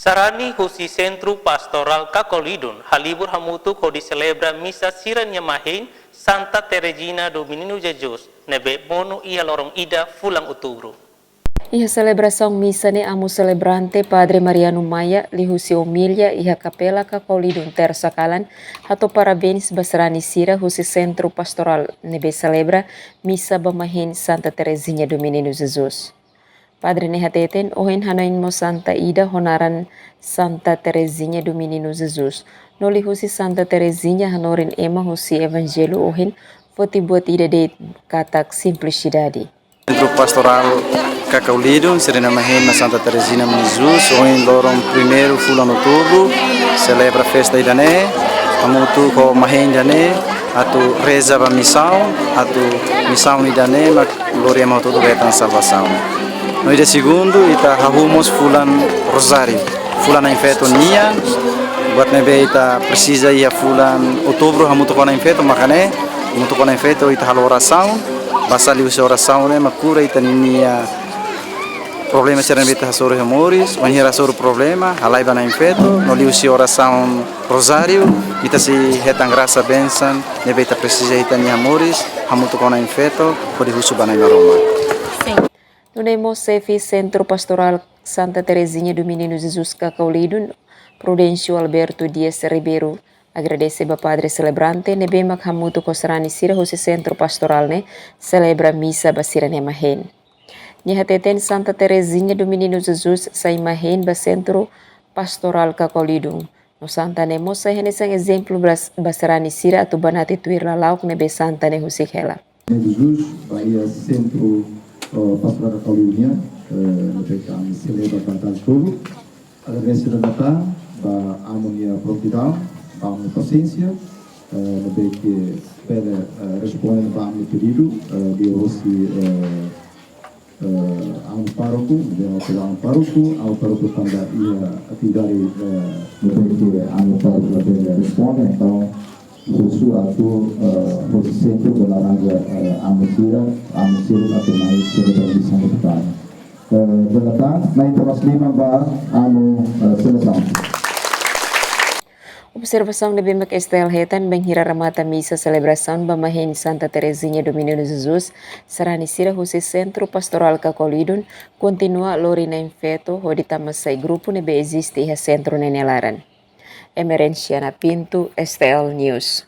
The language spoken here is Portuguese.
Sarani husi Sentru Pastoral Kakolidon, halibur hamutu kodi celebra misa siranya mahin Santa Teresina do Menino Jesus, nebe mono ia lorong ida fulang outubro. Iha celebração missa ne amo celebrante Padre Mariano Maia lihusi homilia iha capela Kakolidon terça kalan hato parabéns basrani sira husi Centro Pastoral nebe celebra missa bamahin Santa Teresinha do Menino Jesus. Padre Nehateten ohen hanain mo Santa Ida honaran Santa Teresinha do Menino Jesus. Noli husi Santa Teresinha hanorin ema husi Evangelho ohen foti buat ida de katak simplicidade. Centro Pastoral Kakolidon, serena mahen na Santa Teresina de Jesus, ohen lorong primeiro fulan outubro, celebra festa idane, amutu ko mahen dane, atu reza ba missão, atu missão idane, mak gloria mau tudo betan salvação. No dia segundo, ita hahumos fulan rosário, fulan na infeto nia, buat nebe ita precisa ia fulan outubro hamutu ko na infeto makane, hamutu ko na infeto ita halo oração, basali usa oração ne makura ita nia problema serena beta hasoro hemoris, manhira soro problema, halai bana infeto, no li usi oração rosário, ita si hetang graça benção, nebe ita precisa ita nia moris, hamutu ko na infeto, pode husu bana Roma. No Nemo Sefi Centro Pastoral Santa Teresinha do Menino Jesus Kakolidon, Prudencio Alberto Dias Ribeiro agradece a Padre Celebrante nebe makhamutu kosrani sira husi Centro Pastoral ne celebra missa basira ne mahen. Nyahateten Santa Teresinha do Menino Jesus sai mahen ba Centro Pastoral Kakolidon. No Santa Nemo sai henesang exemplo basirani sira atu banati tuir lalauk nebe Santa ne husi hela. Jesus vai a Centro Pastoral Kakolidon, mereka celebra cantar tudo. Agradecer a Natal, a harmonia providal, a paciência, nebe que pede responder a meu pedido, de hoje ao paroco, ao paroco tanda ia atividade nebe que ao paroco pede responde, então susu atau posisi berolahraga amusir atau naik selebrasi sampai depan. Berlepas naik terus 5 bar selebrasi. Observação de Bimak Estel Hetan Benghira Ramata Missa Celebração Bamahen Santa Teresinha do Menino Jesus Sarani Sira Husi Centro Pastoral Kakolidon continua lorina infeto hodita masai grupo nebe existe iha centro nenelaran. Emerenciana Pinto, STL News.